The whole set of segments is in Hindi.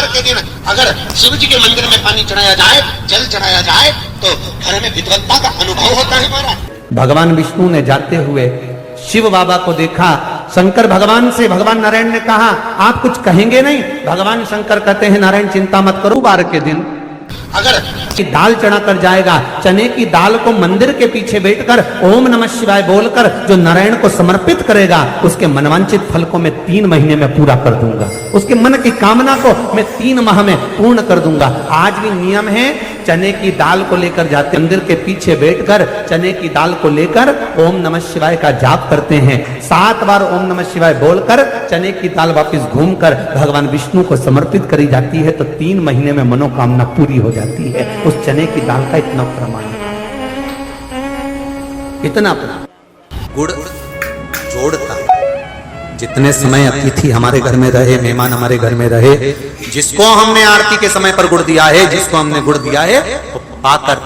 बुधवार के दिन अगर शिव जी के मंदिर में पानी चढ़ाया जाए, जल चढ़ाया जाए, तो घर में विद्वत्ता का अनुभव होता है महाराज। भगवान विष्णु ने जाते हुए शिव बाबा को देखा। शंकर भगवान से, भगवान नारायण ने कहा आप कुछ कहेंगे नहीं? भगवान शंकर कहते हैं नारायण चिंता मत करो, बुधवार के दिन अगर की दाल चढ़ा कर जाएगा, चने की दाल को मंदिर के पीछे बैठकर ओम नमः शिवाय बोलकर जो नारायण को समर्पित करेगा, उसके मनवांचित फल को मैं 3 महीने में पूरा कर दूंगा, उसके मन की कामना को मैं 3 माह में पूर्ण कर दूंगा। आज भी नियम है, चने की दाल को लेकर जाते, मंदिर के पीछे बैठकर चने की दाल को लेकर ओम नमः शिवाय का जाप करते हैं। 7 बार ओम नमः शिवाय बोलकर चने की दाल वापस घूमकर भगवान विष्णु को समर्पित करी जाती है, तो 3 महीने में मनोकामना पूरी हो जाती है। उस चने की दाल का इतना प्रमाण है, इतना गुड़ जोड़ता। जितने समय अतिथि हमारे घर में रहे, मेहमान हमारे घर में रहे, जिसको हमने आरती के समय पर गुड़ दिया है, जिसको हमने गुड़ दिया है, वो पाकर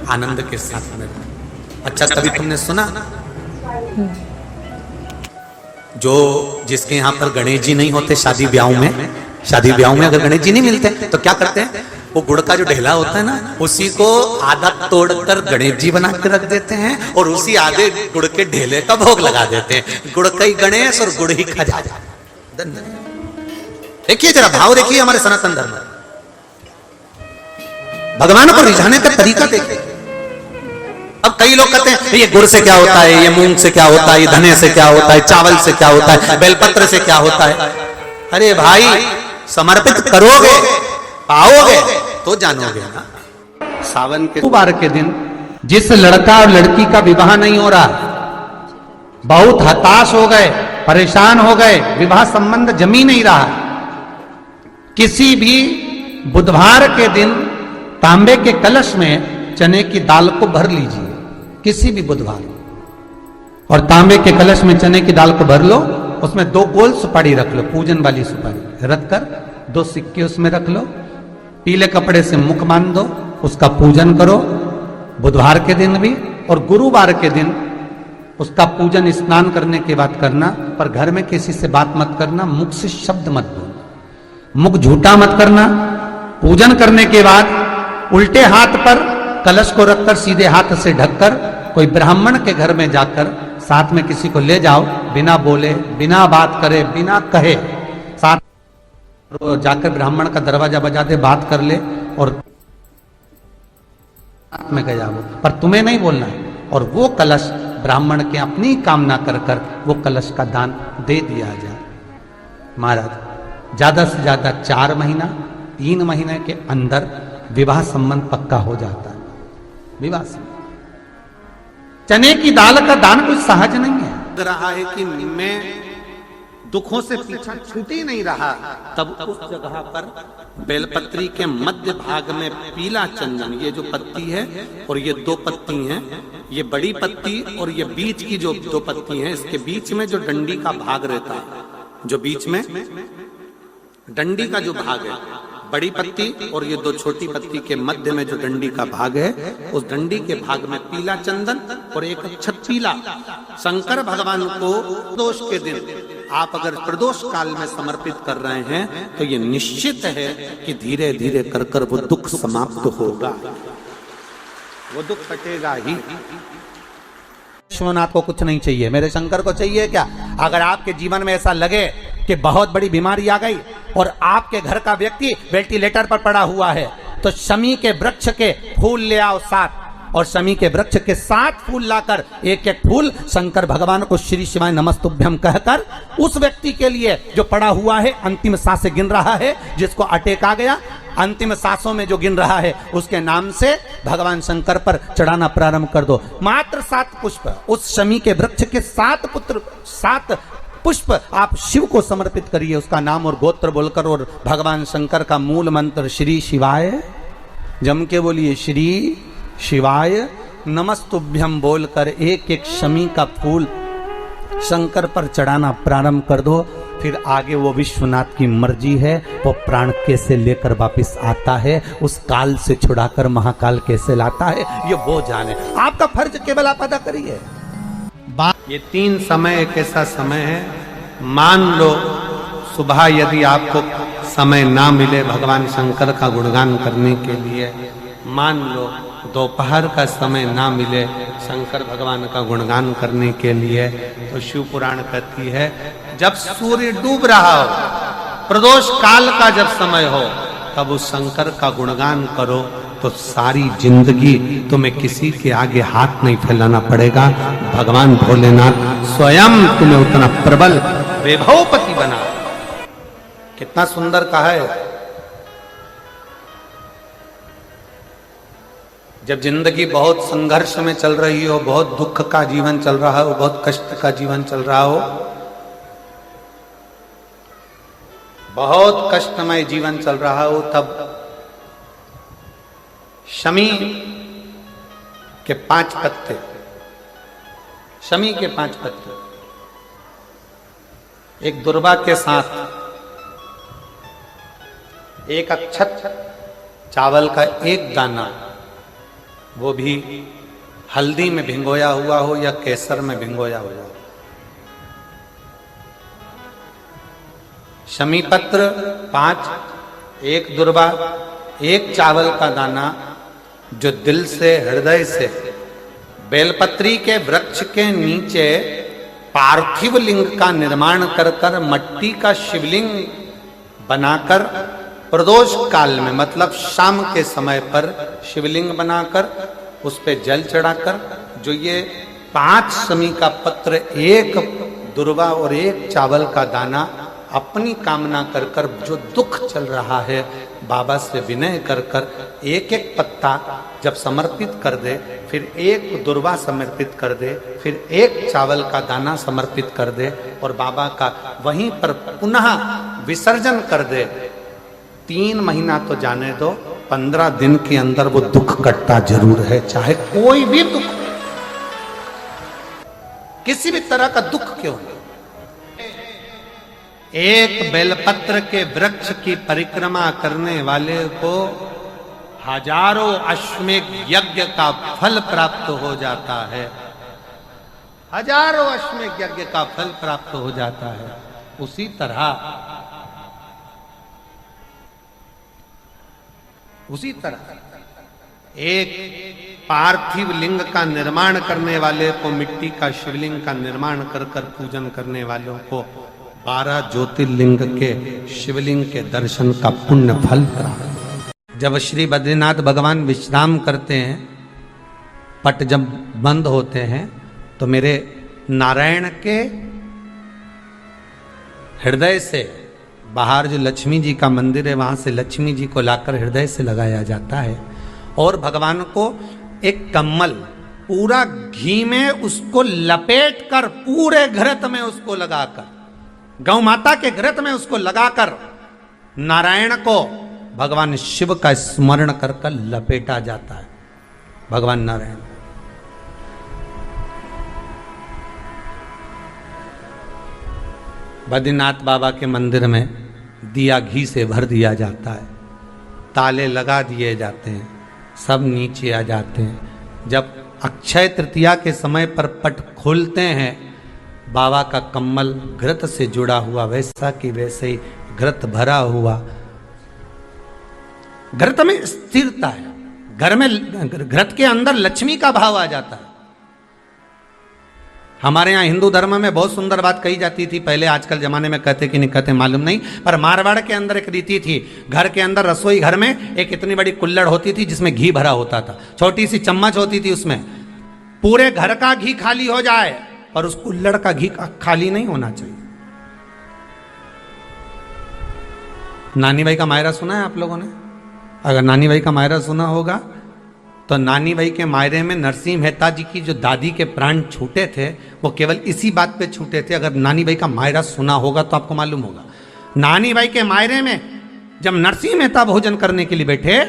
आनंद के साथ में। अच्छा, कभी तुमने सुना जो जिसके यहाँ पर गणेश जी नहीं होते, शादी ब्याह में अगर गणेश जी नहीं मिलते तो क्या करते हैं, वो गुड़ का जो ढेला होता है ना, उसी को आधा तोड़कर गणेश जी बना के रख देते हैं और उसी आधे गुड़ के ढेले का भोग लगा देते हैं। गुड़ का ही गणेश और गुड़ ही खजा। देखिए जरा भाव देखिए हमारे सनातन धर्म, भगवान को रिझाने का तरीका देखिए। अब कई लोग कहते हैं ये गुड़ से क्या होता है, ये मूंग से क्या होता है, ये धने से क्या होता है, चावल से क्या होता है, बेलपत्र से क्या होता है। अरे भाई, समर्पित करोगे, पाओगे तो जानोगे ना। सावन के बुधवार के दिन जिस लड़का और लड़की का विवाह नहीं हो रहा, बहुत हताश हो गए, परेशान हो गए, विवाह संबंध जमी नहीं रहा, किसी भी बुधवार के दिन तांबे के कलश में चने की दाल को भर लीजिए, किसी भी बुधवार, और तांबे के कलश में चने की दाल को भर लो, उसमें 2 गोल सुपारी रख लो, पूजन वाली सुपारी रखकर 2 सिक्के उसमें रख लो, पीले कपड़े से मुख बांध दो, उसका पूजन करो बुधवार के दिन भी, और गुरुवार के दिन उसका पूजन स्नान करने के बाद करना, पर घर में किसी से बात मत करना, मुख से शब्द मत बोलना, मुख झूठा मत करना। पूजन करने के बाद उल्टे हाथ पर कलश को रखकर सीधे हाथ से ढककर कोई ब्राह्मण के घर में जाकर साथ में किसी को ले जाओ, बिना बोले, बिना बात करे, बिना कहे, साथ जाकर ब्राह्मण का दरवाजा बजा दे, बात कर ले और में गया वो, पर तुम्हें नहीं बोलना है। और वो कलश ब्राह्मण के अपनी कामना कर कर वो कलश का दान दे दिया जाए। महाराज, ज्यादा से ज्यादा 4 महीना 3 महीने के अंदर विवाह संबंध पक्का हो जाता है। विवाह संबंध, चने की दाल का दान कुछ सहज नहीं है। लग रहा है कि मैं दुखों से पीछा छूट ही नहीं रहा, तब उस जगह पर बेलपत्री के मध्य भाग में पीला चंदन, ये जो पत्ती है और ये 2 पत्ती हैं, ये बड़ी पत्ती और ये बीच की जो 2 पत्ती हैं, इसके बीच में जो डंडी का भाग रहता है, जो बीच में डंडी का जो भाग है, बड़ी पत्ती और ये 2 छोटी पत्ती के मध्य में जो डंडी का भाग है, उस डंडी के भाग में पीला चंदन और एक अक्षत पीला शंकर भगवान को प्रदोष के दिन आप अगर प्रदोष काल में समर्पित कर रहे हैं, तो ये निश्चित है कि धीरे धीरे कर कर वो दुख समाप्त होगा, वो दुख कटेगा ही। विश्वनाथ को कुछ नहीं चाहिए, मेरे शंकर को चाहिए क्या? अगर आपके जीवन में ऐसा लगे कि बहुत बड़ी बीमारी आ गई और आपके घर का व्यक्ति वेंटिलेटर पर पड़ा हुआ है, तो शमी के वृक्ष के फूल ले आओ 7, और शमी के वृक्ष के 7 फूल लाकर एक एक फूल शंकर भगवान को श्री शिवाय नमस्तुभ्यम कहकर उस व्यक्ति के लिए जो पड़ा हुआ है, अंतिम सांसें गिन रहा है, जिसको अटैक आ गया, अंतिम सांसों में जो गिन रहा है, उसके नाम से भगवान शंकर पर चढ़ाना प्रारंभ कर दो। मात्र 7 पुष्प, उस शमी के वृक्ष के 7 पुष्प आप शिव को समर्पित करिए, उसका नाम और गोत्र बोलकर, और भगवान शंकर का मूल मंत्र श्री शिवाय, जम के बोलिए श्री शिवाय नमस्तुभ्यम बोलकर एक एक शमी का फूल शंकर पर चढ़ाना प्रारंभ कर दो। फिर आगे वो विश्वनाथ की मर्जी है, वो प्राण कैसे लेकर वापिस आता है, उस काल से छुड़ाकर महाकाल कैसे लाता है, ये वो जाने। आपका फर्ज केवल आप अदा करिए। ये 3 समय एक ऐसा समय है, मान लो सुबह यदि आपको समय ना मिले भगवान शंकर का गुणगान करने के लिए, मान लो दोपहर का समय ना मिले शंकर भगवान का गुणगान करने के लिए, तो शिव पुराण कहती है जब सूर्य डूब रहा हो, प्रदोष काल का जब समय हो, तब उस शंकर का गुणगान करो तो सारी जिंदगी तुम्हें किसी के आगे हाथ नहीं फैलाना पड़ेगा। भगवान भोलेनाथ स्वयं तुम्हें उतना प्रबल वैभवपति बना। कितना सुंदर कहा है। जब जिंदगी बहुत संघर्ष में चल रही हो, बहुत दुख का जीवन चल रहा हो, बहुत कष्ट का जीवन चल रहा हो, बहुत कष्टमय जीवन चल रहा हो, तब शमी के 5 पत्ते, शमी के 5 पत्ते, एक दुर्वा के साथ एक अक्षत चावल का एक दाना, वो भी हल्दी में भिंगोया हुआ हो या केसर में भिंगोया हुआ हो, शमी पत्र 5, एक दुर्वा, एक चावल का दाना, जो दिल से हृदय से बेलपत्री के वृक्ष के नीचे पार्थिव लिंग का निर्माण कर कर मट्टी का शिवलिंग बनाकर प्रदोष काल में, मतलब शाम के समय पर शिवलिंग बनाकर उस पे जल चढ़ाकर, जो ये 5 शमी का पत्र, एक दुर्वा और एक चावल का दाना, अपनी कामना कर कर, जो दुख चल रहा है बाबा से विनय कर कर एक एक पत्ता जब समर्पित कर दे, फिर एक दुर्वा समर्पित कर दे, फिर एक चावल का दाना समर्पित कर दे और बाबा का वहीं पर पुनः विसर्जन कर दे, 3 महीना तो जाने दो, 15 दिन के अंदर वो दुख कटता जरूर है, चाहे कोई भी दुख, किसी भी तरह का दुख क्यों नहीं। एक बेलपत्र के वृक्ष की परिक्रमा करने वाले को हजारों अश्वमेध यज्ञ का फल प्राप्त हो जाता है, हजारों अश्वमेध यज्ञ का फल प्राप्त हो जाता है। उसी तरह एक पार्थिव लिंग का निर्माण करने वाले को, मिट्टी का शिवलिंग का निर्माण कर कर पूजन करने वालों को 12 ज्योतिर्लिंग के शिवलिंग के दर्शन का पुण्य फल प्राप्त। जब श्री बद्रीनाथ भगवान विश्राम करते हैं, पट जब बंद होते हैं, तो मेरे नारायण के हृदय से बाहर जो लक्ष्मी जी का मंदिर है, वहां से लक्ष्मी जी को लाकर हृदय से लगाया जाता है और भगवान को एक कम्मल पूरा घी में उसको लपेट कर, पूरे घृत में उसको लगाकर, गौ माता के घृत में उसको लगाकर नारायण को भगवान शिव का स्मरण कर कर लपेटा जाता है। भगवान नारायण बद्रीनाथ बाबा के मंदिर में दिया घी से भर दिया जाता है, ताले लगा दिए जाते हैं, सब नीचे आ जाते हैं। जब अक्षय तृतीया के समय पर पट खोलते हैं, बाबा का कम्मल घृत से जुड़ा हुआ वैसा कि वैसे ही घृत भरा हुआ, घृत में स्थिरता है, घर में घृत के अंदर लक्ष्मी का भाव आ जाता है। हमारे यहाँ हिंदू धर्म में बहुत सुंदर बात कही जाती थी पहले, आजकल जमाने में कहते कि नहीं कहते मालूम नहीं, पर मारवाड़ के अंदर एक रीति थी, घर के अंदर रसोई घर में एक इतनी बड़ी कुल्हड़ होती थी जिसमें घी भरा होता था, छोटी सी चम्मच होती थी, उसमें पूरे घर का घी खाली हो जाए पर उस कुल्हड़ का घी खाली नहीं होना चाहिए। नानी भाई का मायरा सुना है आप लोगों ने? अगर नानी भाई का मायरा सुना होगा तो नानी भाई के मायरे में नरसिंह मेहता जी की जो दादी के प्राण छूटे थे, वो केवल इसी बात पे छूटे थे। अगर नानी भाई का मायरा सुना होगा तो आपको मालूम होगा, नानी भाई के मायरे में जब नरसिंह मेहता भोजन करने के लिए बैठे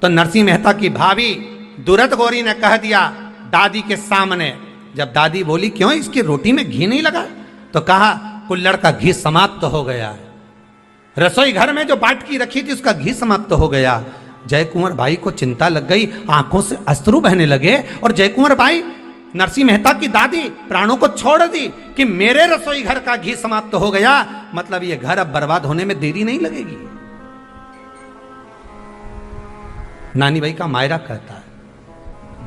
तो नरसिंह मेहता की भाभी दुरत गौरी ने कह दिया दादी के सामने, जब दादी बोली क्यों इसकी रोटी में घी नहीं लगा, तो कहा कुल्हड़ का घी समाप्त हो गया है, रसोई घर में जो बाटकी रखी थी उसका घी समाप्त हो गया। जय कुंवर भाई को चिंता लग गई, आंखों से अश्रु बहने लगे और जय कुंवर भाई नरसिंह मेहता की दादी प्राणों को छोड़ दी कि मेरे रसोई घर का घी समाप्त हो गया, मतलब ये घर अब बर्बाद होने में देरी नहीं लगेगी। नानी भाई का मायरा कहता है,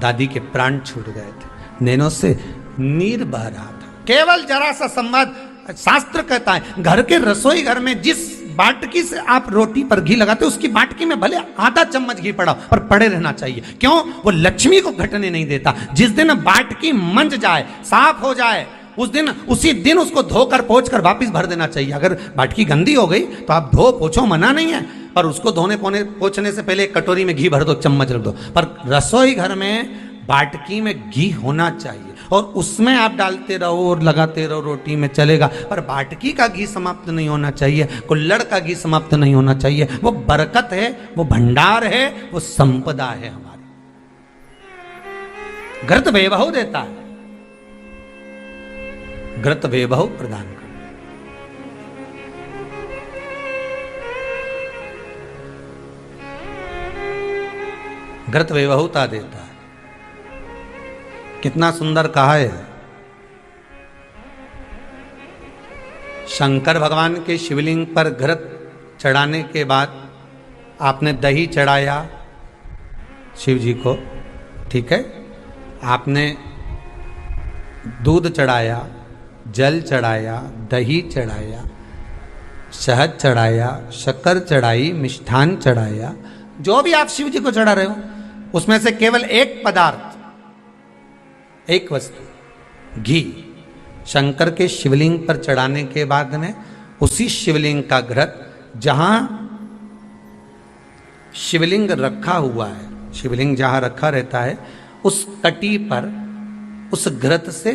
दादी के प्राण छूट गए थे, नैनों से नीर बह रहा था। केवल जरा सा संवाद। शास्त्र कहता है घर के रसोई घर में जिस बाटकी से आप रोटी पर घी लगाते उसकी बाटकी में भले आधा चम्मच घी पड़ा पर पड़े रहना चाहिए। क्यों? वो लक्ष्मी को घटने नहीं देता। जिस दिन बाटकी मंज जाए, साफ हो जाए, उसी दिन उसको धोकर पोंछ कर वापिस भर देना चाहिए। अगर बाटकी गंदी हो गई तो आप धो पोछो, मना नहीं है, पर उसको धोने पोंछने से पहले एक कटोरी में घी भर दो, चम्मच रख दो। पर रसोई घर में बाटकी में घी होना चाहिए और उसमें आप डालते रहो और लगाते रहो, रोटी में चलेगा, पर बाटकी का घी समाप्त नहीं होना चाहिए, कुल्हड़ का घी समाप्त नहीं होना चाहिए। वो बरकत है, वो भंडार है, वो संपदा है हमारी। घृत वैभव देता है, घृत वैभव प्रदान कर। घृत वैभवता देता है। कितना सुंदर कहा है। शंकर भगवान के शिवलिंग पर घृत चढ़ाने के बाद आपने दही चढ़ाया शिव जी को, ठीक है, आपने दूध चढ़ाया, जल चढ़ाया, दही चढ़ाया, शहद चढ़ाया, शक्कर चढ़ाई, मिष्ठान चढ़ाया, जो भी आप शिव जी को चढ़ा रहे हो उसमें से केवल एक पदार्थ, एक वस्तु, घी शंकर के शिवलिंग पर चढ़ाने के बाद में उसी शिवलिंग का घृत, जहां शिवलिंग रखा हुआ है, शिवलिंग जहां रखा रहता है उस कटी पर उस घृत से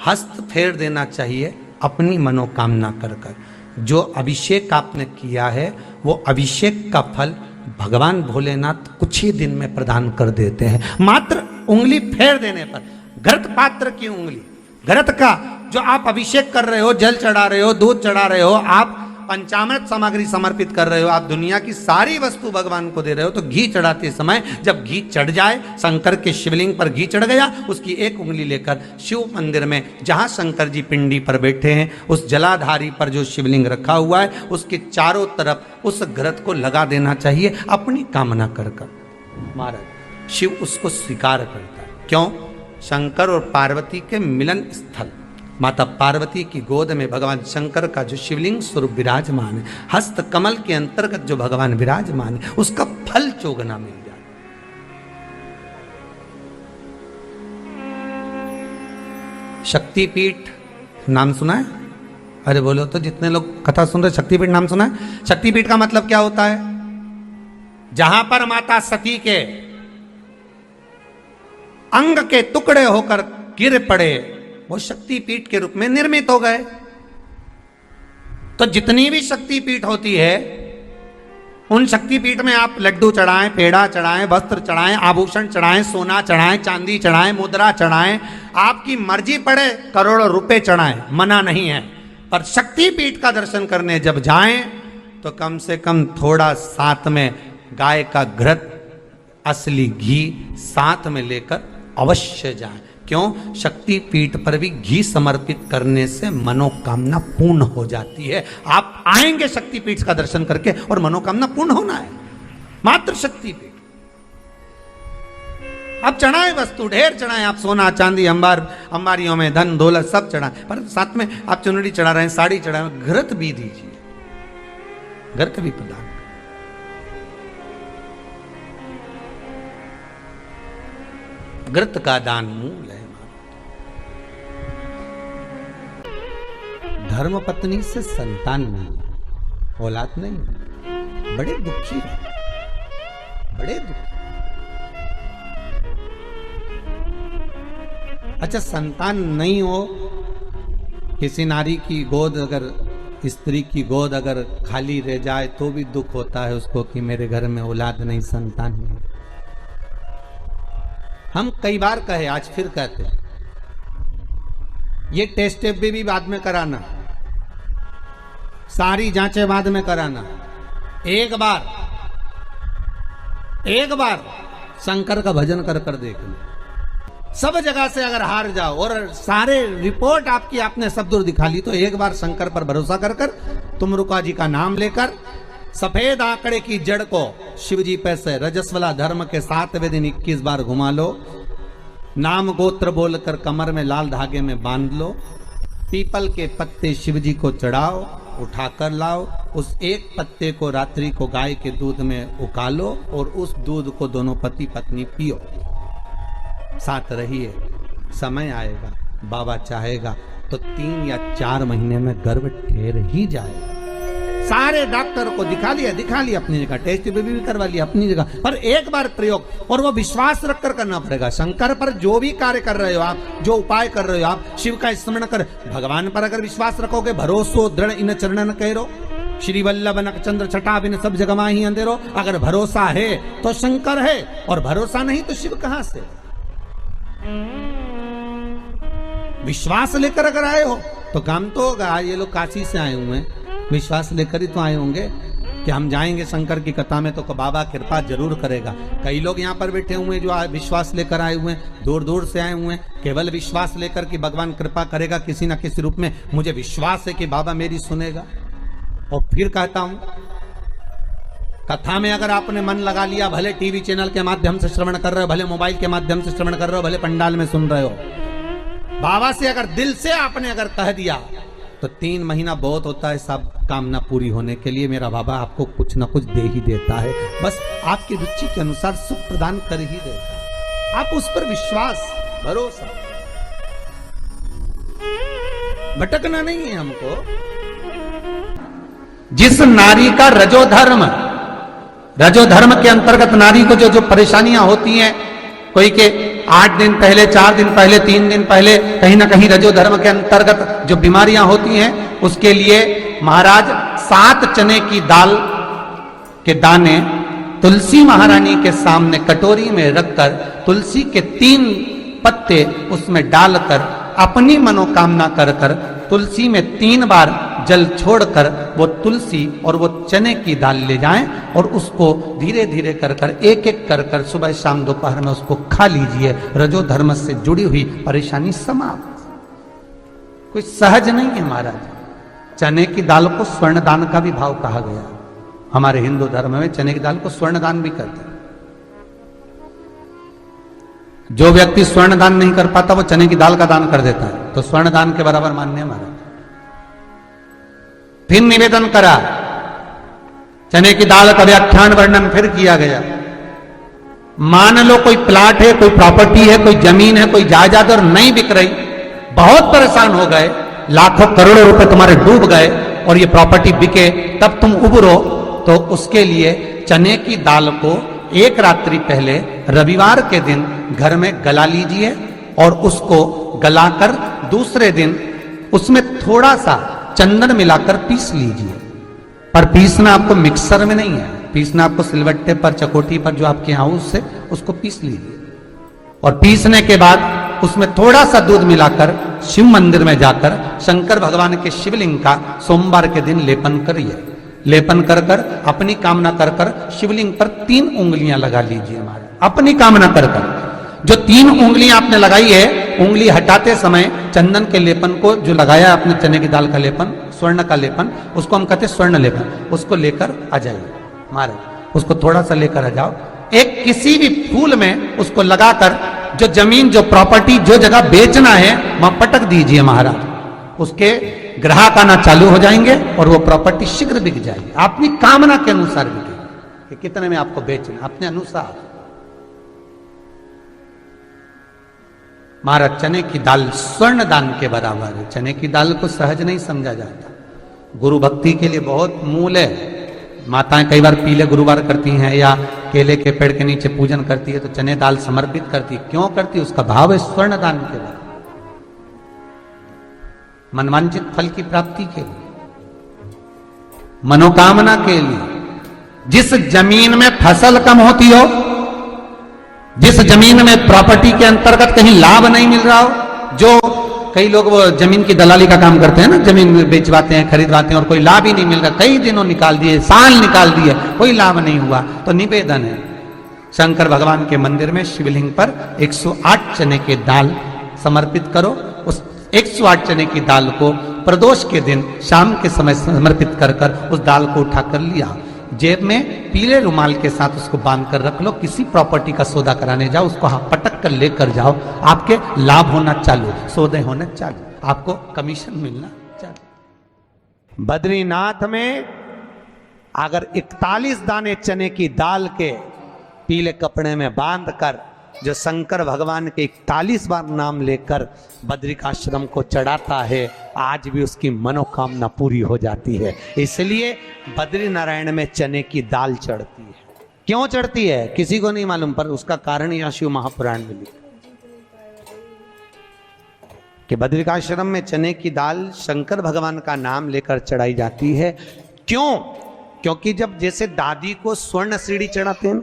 हस्त फेर देना चाहिए अपनी मनोकामना कर कर। जो अभिषेक आपने किया है वो अभिषेक का फल भगवान भोलेनाथ कुछ ही दिन में प्रदान कर देते हैं। मात्र उंगली फेर देने पर, घृत पात्र की उंगली, घृत का जो आप अभिषेक कर रहे हो, जल चढ़ा रहे हो, दूध चढ़ा रहे हो, आप पंचामृत सामग्री समर्पित कर रहे हो, आप दुनिया की सारी वस्तु भगवान को दे रहे हो, तो घी चढ़ाते समय जब घी चढ़ जाए, शंकर के शिवलिंग पर घी चढ़ गया, उसकी एक उंगली लेकर शिव मंदिर में जहां शंकर जी पिंडी पर बैठे हैं उस जलाधारी पर जो शिवलिंग रखा हुआ है उसके चारों तरफ उस घृत को लगा देना चाहिए अपनी कामना कर कर। महाराज शिव उसको स्वीकार करता है। क्यों? शंकर और पार्वती के मिलन स्थल, माता पार्वती की गोद में भगवान शंकर का जो शिवलिंग स्वरूप विराजमान है, हस्त कमल के अंतर्गत जो भगवान विराजमान है, उसका फल चोगना मिल जाए। शक्तिपीठ नाम सुना है? अरे बोलो तो, जितने लोग कथा सुन रहे, शक्तिपीठ नाम सुना है? शक्तिपीठ का मतलब क्या होता है? जहां पर माता सती के अंग के टुकड़े होकर गिर पड़े वो शक्तिपीठ के रूप में निर्मित हो गए। तो जितनी भी शक्तिपीठ होती है उन शक्तिपीठ में आप लड्डू चढ़ाएं, पेड़ा चढ़ाएं, वस्त्र चढ़ाएं, आभूषण चढ़ाएं, सोना चढ़ाएं, चांदी चढ़ाएं, मुद्रा चढ़ाएं, आपकी मर्जी पड़े करोड़ों रुपए चढ़ाएं, मना नहीं है। पर शक्तिपीठ का दर्शन करने जब जाएं तो कम से कम थोड़ा साथ में गाय का घृत, असली घी साथ में लेकर अवश्य जाएं। क्यों? शक्तिपीठ पर भी घी समर्पित करने से मनोकामना पूर्ण हो जाती है। आप आएंगे शक्तिपीठ का दर्शन करके और मनोकामना पूर्ण होना है। मात्र शक्तिपीठ। आप चढ़ाए वस्तु ढेर चढ़ाए, आप सोना चांदी अंबारियों में धन दौलत सब चढ़ाए, पर साथ में आप चुनरी चढ़ा रहे हैं, साड़ी चढ़ा रहे हैं, घृत भी दीजिए, घृत भी प्रदान। घृत का दान मूल है। धर्म पत्नी से संतान नहीं, औलाद नहीं, बड़े दुखी है, बड़े दुखी। अच्छा, संतान नहीं हो, किसी नारी की गोद, अगर स्त्री की गोद अगर खाली रह जाए तो भी दुख होता है उसको कि मेरे घर में औलाद नहीं, संतान नहीं। हम कई बार कहे, आज फिर कहते हैं, ये टेस्ट भी बाद में कराना, सारी जांचें बाद में कराना। एक बार शंकर का भजन कर कर देख लो, सब जगह से अगर हार जाओ और सारे रिपोर्ट आपकी आपने सब दूर दिखा ली, तो एक बार शंकर पर भरोसा कर कर तुम रुका जी का नाम लेकर सफेद आंकड़े की जड़ को शिव जी पे से रजस्वला धर्म के 7वें दिन 21 बार घुमा लो। नाम गोत्र बोलकर कमर में लाल धागे में बांध लो। पीपल के पत्ते शिव जी को चढ़ाओ, उठाकर लाओ। उस एक पत्ते को रात्रि को गाय के दूध में उकालो और उस दूध को दोनों पति पत्नी पियो। साथ रहिए, समय आएगा, बाबा चाहेगा तो 3 या 4 महीने में गर्भ ठहर ही जाएगा। सारे डॉक्टर को दिखा लिया अपनी जगह, टेस्ट भी करवा लिया अपनी जगह, पर एक बार प्रयोग, और वो विश्वास रखकर करना पड़ेगा। शंकर पर जो भी कार्य कर रहे हो आप, जो उपाय कर रहे हो आप, शिव का स्मरण कर, भगवान पर अगर विश्वास रखोगे, भरोसो दृढ़ इन चरणन कहो, श्री वल्लभ नखचंद्र छटा बिन सब जगमा ही अंधेरो। अगर भरोसा है तो शंकर है, और भरोसा नहीं तो शिव कहां से। विश्वास लेकर अगर आए हो तो काम तो होगा। ये लोग काशी से आए हुए हैं, विश्वास लेकर ही तो आए होंगे कि हम जाएंगे शंकर की कथा में तो बाबा कृपा जरूर करेगा। कई लोग यहाँ पर बैठे हुए हैं जो विश्वास लेकर आए हुए हैं, दूर दूर से आए हुए हैं, केवल विश्वास लेकर कि भगवान कृपा करेगा किसी ना किसी रूप में, मुझे विश्वास है कि बाबा मेरी सुनेगा। और फिर कहता हूं, कथा में अगर आपने मन लगा लिया, भले टीवी चैनल के माध्यम से श्रवण कर रहे हो, भले मोबाइल के माध्यम से श्रवण कर रहे हो, भले पंडाल में सुन रहे हो, बाबा से अगर दिल से आपने अगर कह दिया तो 3 महीना बहुत होता है सब कामना पूरी होने के लिए। मेरा बाबा आपको कुछ ना कुछ दे ही देता है, बस आपकी रुचि के अनुसार सुख प्रदान कर ही देता है। आप उस पर विश्वास, भरोसा, भटकना नहीं है हमको। जिस नारी का रजोधर्म के अंतर्गत नारी को जो परेशानियां होती हैं, कोई के 8 दिन पहले, 4 दिन पहले, 3 दिन पहले कहीं ना कहीं रजोधर्म के अंतर्गत जो बीमारियां होती हैं, उसके लिए महाराज 7 चने की दाल के दाने तुलसी महारानी के सामने कटोरी में रखकर तुलसी के 3 पत्ते उसमें डालकर अपनी मनोकामना कर कर तुलसी में 3 बार जल छोड़कर वो तुलसी और वो चने की दाल ले जाएं और उसको धीरे धीरे कर कर एक एक कर कर सुबह शाम दोपहर में उसको खा लीजिए। रजोधर्म से जुड़ी हुई परेशानी समाप्त। कोई सहज नहीं है महाराज। चने की दाल को स्वर्ण दान का भी भाव कहा गया। हमारे हिंदू धर्म में चने की दाल को स्वर्ण दान भी करते हैं। जो व्यक्ति स्वर्ण दान नहीं कर पाता वो चने की दाल का दान कर देता है, तो स्वर्ण दान के बराबर मान्य है महाराज। फिर निवेदन करा, चने की दाल का व्याख्यान वर्णन फिर किया गया। मान लो कोई प्लाट है, कोई प्रॉपर्टी है, कोई जमीन है, कोई जायदाद और नहीं बिक रही, बहुत परेशान हो गए, लाखों करोड़ों रुपए तुम्हारे डूब गए और ये प्रॉपर्टी बिके, तब तुम उबरो, तो उसके लिए चने की दाल को एक रात्रि पहले रविवार के दिन घर में गला लीजिए और उसको गलाकर दूसरे दिन उसमें थोड़ा सा चंदन मिलाकर पीस लीजिए। पर पीसना आपको मिक्सर में नहीं है, पीसना आपको सिलवट्टे पर, चकोटी पर जो आपके यहाँ उससे उसको पीस लीजिए। और पीसने के बाद उसमें थोड़ा सा दूध मिलाकर शिव मंदिर में जाकर शंकर भगवान के शिवलिंग का सोमवार के दिन लेपन करिए। लेपन कर कर अपनी कामना कर कर शिवलिंग पर 3 उंगलियां लगा लीजिए महाराज, अपनी कामना कर कर। जो 3 उंगलियां आपने लगाई है, उंगली हटाते समय चंदन के लेपन को जो लगाया आपने, चने की दाल का लेपन, स्वर्ण का लेपन, उसको हम कहते हैं स्वर्ण लेपन, उसको लेकर आ जाइए महाराज। उसको थोड़ा सा लेकर आ जाओ, एक किसी भी फूल में उसको लगाकर जो जमीन, जो प्रॉपर्टी, जो जगह बेचना है वहां पटक दीजिए महाराज। उसके ग्राहक आना चालू हो जाएंगे और वो प्रॉपर्टी शीघ्र बिक जाएगी। अपनी कामना के अनुसार बिकेगी कि कितने में आपको बेचना, अपने अनुसार। महाराज चने की दाल स्वर्ण दान के बराबर है। चने की दाल को सहज नहीं समझा जाता, गुरु भक्ति के लिए बहुत मूल है। माताएं कई बार पीले गुरुवार करती हैं या केले के पेड़ के नीचे पूजन करती है तो चने दाल समर्पित करती है। क्यों करती है? उसका भाव है स्वर्ण दान के लिए, मनवांचित फल की प्राप्ति के लिए, मनोकामना के लिए। जिस जमीन में फसल कम होती हो, जिस जमीन में प्रॉपर्टी के अंतर्गत कहीं लाभ नहीं मिल रहा हो, जो कई लोग वो जमीन की दलाली का काम करते हैं ना, जमीन बेचवाते हैं, खरीदवाते हैं और कोई लाभ ही नहीं मिल रहा, कई दिनों निकाल दिए, साल निकाल दिए, कोई लाभ नहीं हुआ, तो निवेदन है शंकर भगवान के मंदिर में शिवलिंग पर 108 चने के दाल समर्पित करो। उस 108 चने की दाल को प्रदोष के दिन शाम के समय समर्पित कर उस दाल को उठाकर लिया, जेब में पीले रुमाल के साथ उसको बांध कर रख लो। किसी प्रॉपर्टी का सौदा कराने जाओ, उसको पटक कर लेकर जाओ, आपके लाभ होना चालू, सौदे होना चालू, आपको कमीशन मिलना चालू। बद्रीनाथ में अगर 41 दाने चने की दाल के पीले कपड़े में बांध कर जो शंकर भगवान के 41 बार नाम लेकर बद्रिकाश्रम को चढ़ाता है, आज भी उसकी मनोकामना पूरी हो जाती है। इसलिए बद्री नारायण में चने की दाल चढ़ती है। क्यों चढ़ती है किसी को नहीं मालूम, पर उसका कारण यह शिव महापुराण में लिखा कि बद्रिकाश्रम में चने की दाल शंकर भगवान का नाम लेकर चढ़ाई जाती है। क्यों? क्योंकि जब जैसे दादी को स्वर्ण सीढ़ी चढ़ाते हैं,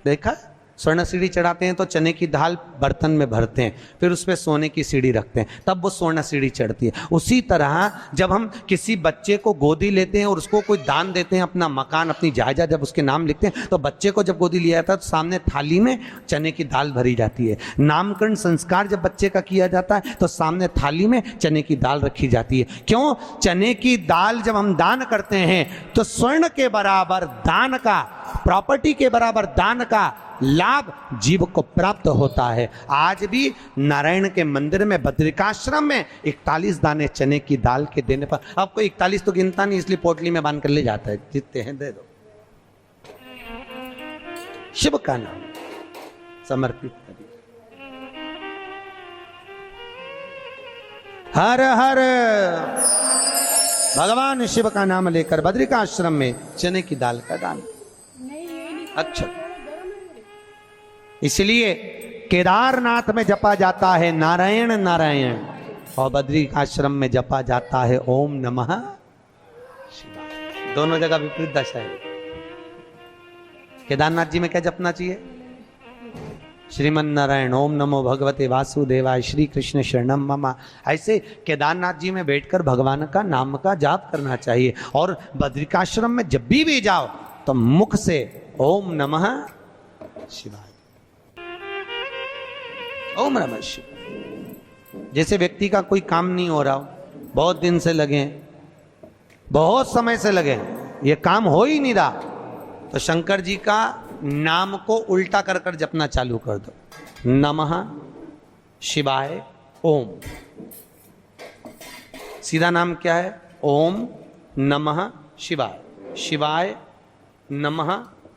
देखा स्वर्ण सीढ़ी चढ़ाते हैं तो चने की दाल बर्तन में भरते हैं, फिर उस पर सोने की सीढ़ी रखते हैं, तब वो स्वर्ण सीढ़ी चढ़ती है। उसी तरह जब हम किसी बच्चे को गोदी लेते हैं और उसको कोई दान देते हैं, अपना मकान अपनी जायदाद जब उसके नाम लिखते हैं, तो बच्चे को जब गोदी लिया जाता है तो सामने थाली में चने की दाल भरी जाती है। नामकरण संस्कार जब बच्चे का किया जाता है तो सामने थाली में चने की दाल रखी जाती है। क्यों? चने की दाल जब हम दान करते हैं तो स्वर्ण के बराबर दान का, प्रॉपर्टी के बराबर दान का लाभ जीव को प्राप्त होता है। आज भी नारायण के मंदिर में बद्रिकाश्रम में 41 दाने चने की दाल के देने पर, आपको 41 तो गिनता नहीं इसलिए पोटली में बांध कर ले जाता है, जितने हैं दे दो, शिव का नाम समर्पित करिए। हर हर भगवान शिव का नाम लेकर बद्रिकाश्रम में चने की दाल का दान। अच्छा, इसलिए केदारनाथ में जपा जाता है नारायण नारायण और बद्री आश्रम में जपा जाता है ओम नमः शिवाय। दोनों जगह विपरीत दशा है। केदारनाथ जी में क्या जपना चाहिए? श्रीमन नारायण, ओम नमो भगवते वासुदेवाय, श्री कृष्ण शरणम मम। ऐसे केदारनाथ जी में बैठकर भगवान का नाम का जाप करना चाहिए। और बद्रिकाश्रम में जब भी जाओ तो मुख से ओम नमः शिवाय, ओम नमः शिवाय। जैसे व्यक्ति का कोई काम नहीं हो रहा हो, बहुत दिन से लगे, बहुत समय से लगे, ये काम हो ही नहीं रहा, तो शंकर जी का नाम को उल्टा कर कर जपना चालू कर दो। नमः शिवाय ओम। सीधा नाम क्या है? ओम नमः शिवाय, शिवाय नमः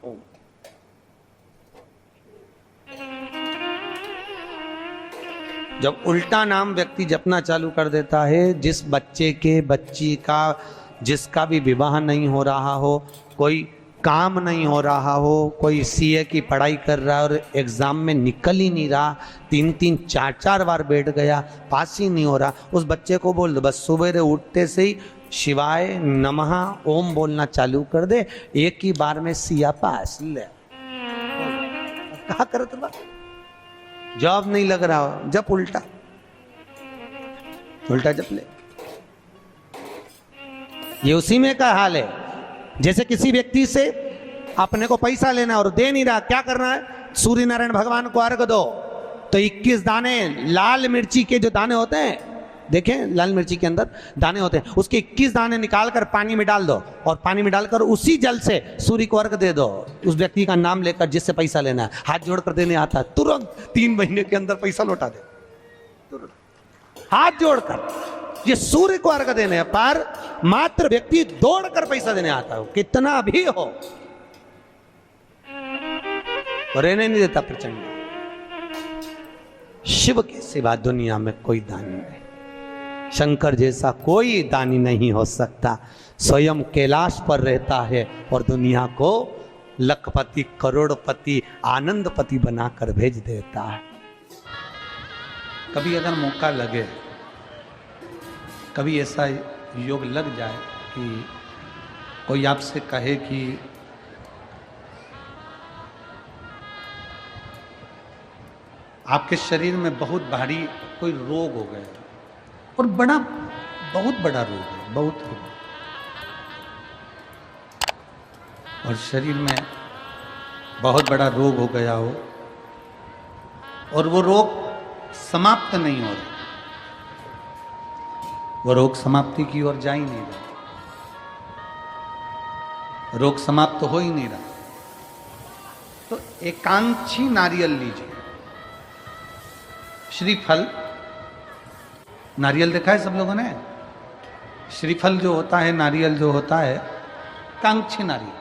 ओम। जब उल्टा नाम व्यक्ति जपना चालू कर देता है, जिस बच्चे के, बच्ची का, जिसका भी विवाह नहीं हो रहा हो, कोई काम नहीं हो रहा हो, कोई सीए की पढ़ाई कर रहा है और एग्जाम में निकल ही नहीं रहा, 3-3 4-4 बार बैठ गया, पास ही नहीं हो रहा, उस बच्चे को बोल दो बस सुबह उठते से ही शिवाय नमः ओम बोलना चालू कर दे, एक ही बार में सिया पास ले। कहा करत बा, जॉब नहीं लग रहा हो, जब उल्टा उल्टा जप ले। ये उसी में का हाल है। जैसे किसी व्यक्ति से अपने को पैसा लेना है और दे नहीं रहा, क्या करना है? सूर्य नारायण भगवान को अर्घ दो। तो 21 दाने लाल मिर्ची के जो दाने होते हैं, देखें लाल मिर्ची के अंदर दाने होते हैं, उसके 21 दाने निकाल कर पानी में डाल दो और पानी में डालकर उसी जल से सूर्य को अर्घ दे दो। उस व्यक्ति का नाम लेकर जिससे पैसा लेना है, हाथ जोड़कर देने आता है, तुरंत 3 महीने के अंदर पैसा लौटा दे, तुरंत हाथ जोड़कर। ये सूर्य को अर्घ देने पर मात्र व्यक्ति दौड़कर पैसा देने आता है, कितना भी हो, रहने नहीं देता प्रचंड। शिव के सिवा दुनिया में कोई दानी नहीं, शंकर जैसा कोई दानी नहीं हो सकता। स्वयं कैलाश पर रहता है और दुनिया को लखपति, करोड़पति, आनंदपति बनाकर भेज देता है। कभी अगर मौका लगे, कभी ऐसा योग लग जाए कि कोई आपसे कहे कि आपके शरीर में बहुत भारी कोई रोग हो गया और बहुत बड़ा रोग है, बहुत रोग, और शरीर में बहुत बड़ा रोग हो गया हो और वो रोग समाप्त नहीं हो रहा, वो रोग समाप्ति की ओर जा ही नहीं रहा, रोग समाप्त हो ही नहीं रहा, तो एकांक्षी नारियल लीजिए। श्रीफल, नारियल देखा है सब लोगों ने? श्रीफल जो होता है, नारियल जो होता है, एकांक्षी नारियल।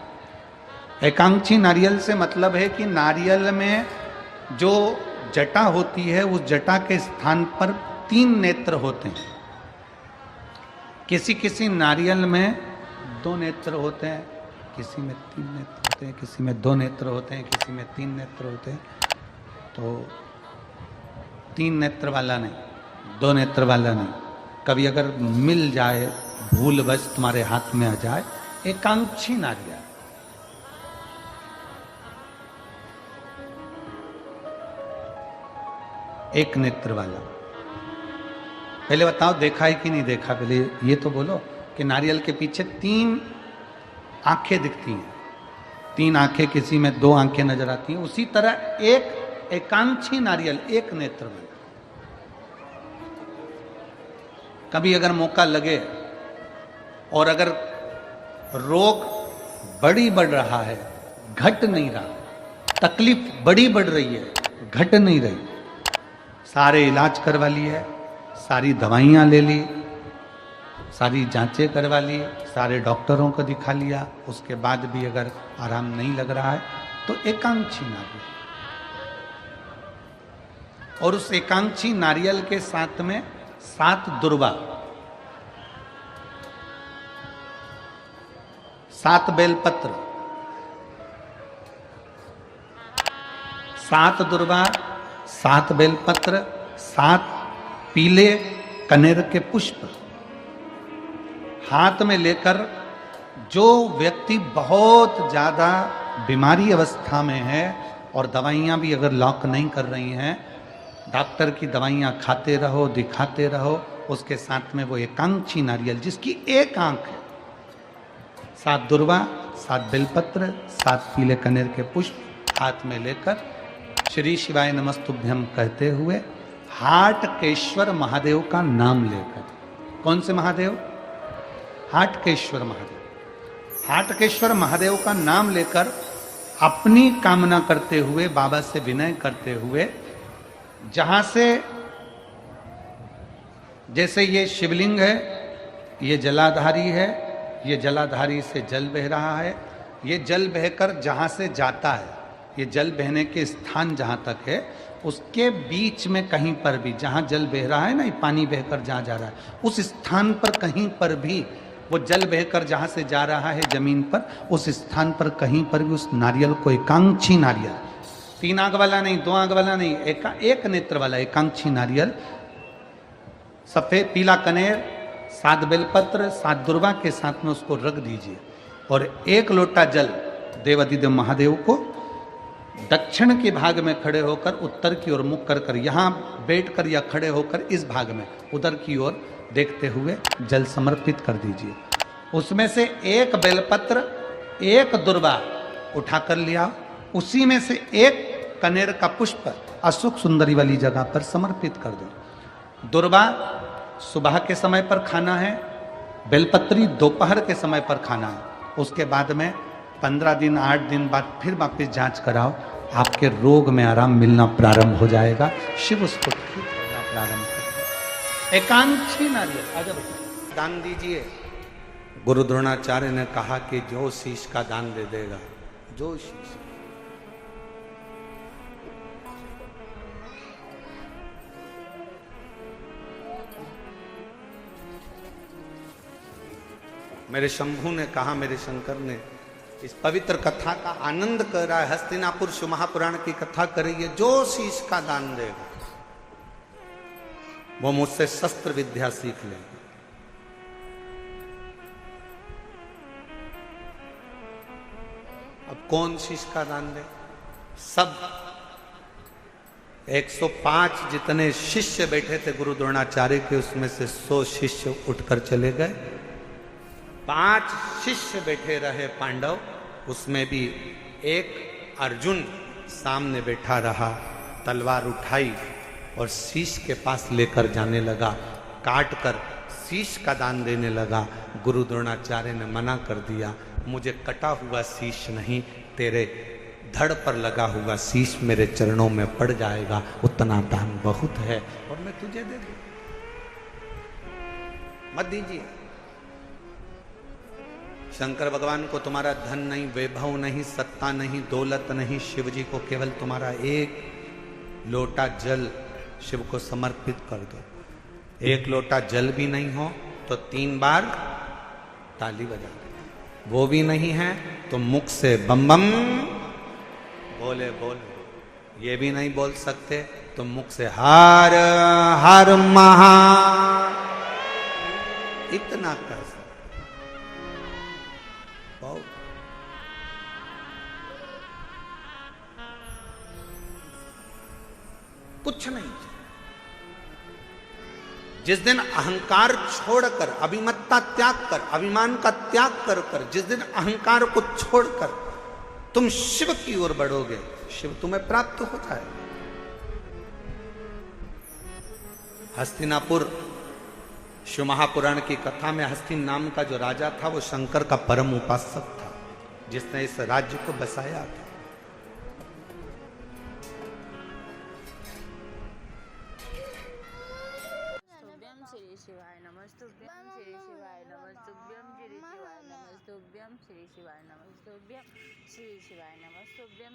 एकांक्षी नारियल से मतलब है कि नारियल में जो जटा होती है उस जटा के स्थान पर 3 नेत्र होते हैं। किसी किसी नारियल में 2 नेत्र होते हैं, किसी में 3 नेत्र होते हैं, किसी में 2 नेत्र होते हैं, किसी में 3 नेत्र होते हैं। तो 3 नेत्र वाला नहीं, 2 नेत्र वाला नहीं, कभी अगर मिल जाए, भूलवश तुम्हारे हाथ में आ जाए, एकांक्षी नारियल। एक नेत्र वाला। पहले बताओ देखा है कि नहीं देखा? पहले ये तो बोलो कि नारियल के पीछे 3 आंखें दिखती हैं, 3 आंखें, किसी में 2 आंखें नजर आती हैं। उसी तरह एक एकांक्षी नारियल, एक नेत्र वाला। कभी अगर मौका लगे और अगर रोग बढ़ रहा है, घट नहीं रहा, तकलीफ बढ़ रही है, घट नहीं रही, सारे इलाज करवा लिए, सारी दवाइयाँ ले ली, सारी जांचें करवा ली, सारे डॉक्टरों को दिखा लिया, उसके बाद भी अगर आराम नहीं लग रहा है तो एकांक्षी नारियल। और उस एकांक्षी नारियल के साथ में 7 दुर्वा, 7 बेलपत्र, 7 दुर्वा, 7 बेलपत्र, 7 पीले कनेर के पुष्प हाथ में लेकर, जो व्यक्ति बहुत ज्यादा बीमारी अवस्था में है और दवाइयां भी अगर लॉक नहीं कर रही हैं, डॉक्टर की दवाइयां खाते रहो, दिखाते रहो, उसके साथ में वो एकांक्षी नारियल जिसकी एक आंख है, 7 दुर्वा, 7 बेलपत्र, 7 पीले कनेर के पुष्प हाथ में लेकर श्री शिवाय नमस्तुभ्यम कहते हुए हाटकेश्वर महादेव का नाम लेकर। कौन से महादेव? हाटकेश्वर महादेव। हाटकेश्वर महादेव का नाम लेकर अपनी कामना करते हुए, बाबा से विनय करते हुए, जहां से, जैसे ये शिवलिंग है, ये जलाधारी है, ये जलाधारी से जल बह रहा है, ये जल बहकर जहां से जाता है, ये जल बहने के स्थान जहां तक है, उसके बीच में कहीं पर भी, जहां जल बह रहा है ना, ये पानी बहकर जहां जा रहा है, उस स्थान पर कहीं पर भी, वो जल बहकर जहां से जा रहा है जमीन पर, उस स्थान पर कहीं पर भी उस नारियल को, एकांक्षी नारियल, 3 आंख वाला नहीं, 2 आंख वाला नहीं, एक नेत्र वाला एकांक्षी नारियल, सफेद पीला कनेर, 7 बेलपत्र, 7 दुर्वा के साथ में उसको रख दीजिए और 1 लोटा जल देवाधिदेव महादेव को दक्षिण के भाग में खड़े होकर, उत्तर की ओर मुख कर कर, यहाँ बैठकर या खड़े होकर इस भाग में उधर की ओर देखते हुए जल समर्पित कर दीजिए। उसमें से 1 बेलपत्र, 1 दुर्वा उठाकर लिया, उसी में से 1 कनेर का पुष्प अशोक सुंदरी वाली जगह पर समर्पित कर दो। दुर्वा सुबह के समय पर खाना है, बेलपत्री दोपहर के समय पर खाना है। उसके बाद में 15 दिन 8 दिन बाद फिर वापस जांच कराओ, आपके रोग में आराम मिलना प्रारंभ हो जाएगा। शिव उसको ठीक करना प्रारंभ कर। एकांक्षी नारियल आजा बेटा दान दीजिए। गुरु द्रोणाचार्य ने कहा कि जो शीश का दान दे देगा, जो शीश, मेरे शंभू ने कहा, मेरे शंकर ने, इस पवित्र कथा का आनंद कर रहा है, हस्तिनापुर शिव महापुराण की कथा कर रही है, जो शीश का दान देगा वो मुझसे शस्त्र विद्या सीख लेगा। अब कौन शीश का दान दे? सब 105 जितने शिष्य बैठे थे गुरु द्रोणाचार्य के, उसमें से 100 शिष्य उठकर चले गए। 5 शिष्य बैठे रहे पांडव, उसमें भी एक अर्जुन सामने बैठा रहा, तलवार उठाई और शीश के पास लेकर जाने लगा, काट कर शीश का दान देने लगा। गुरु द्रोणाचार्य ने मना कर दिया, मुझे कटा हुआ शीश नहीं, तेरे धड़ पर लगा हुआ शीश मेरे चरणों में पड़ जाएगा, उतना दान बहुत है और मैं तुझे दे दूं, मत दीजिए। शंकर भगवान को तुम्हारा धन नहीं, वैभव नहीं, सत्ता नहीं, दौलत नहीं, शिव जी को केवल तुम्हारा एक लोटा जल शिव को समर्पित कर दो। एक लोटा जल भी नहीं हो तो 3 बार ताली बजा दो, वो भी नहीं है तो मुख से बम बम बोले बोले, ये भी नहीं बोल सकते तो मुख से हर हर महा, इतना कर सकते बहुत। कुछ नहीं। जिस दिन अहंकार छोड़कर, अभिमत्ता त्याग कर, अभिमान का त्याग कर कर, जिस दिन अहंकार को छोड़कर तुम शिव की ओर बढ़ोगे, शिव तुम्हें प्राप्त हो जाए। हस्तिनापुर शिव महापुराण की कथा में हस्तिन नाम का जो राजा था वो शंकर का परम उपासक था, जिसने इस राज्य को बसाया था। श्री शिवाय नमस्तुभ्यं, श्री शिवाय नमस्तुभ्यं, श्री शिवाय नमस्तुभ्यं, श्री शिवाय नमस्तुभ्यं, श्री शिवाय नमस्तुभ्यं।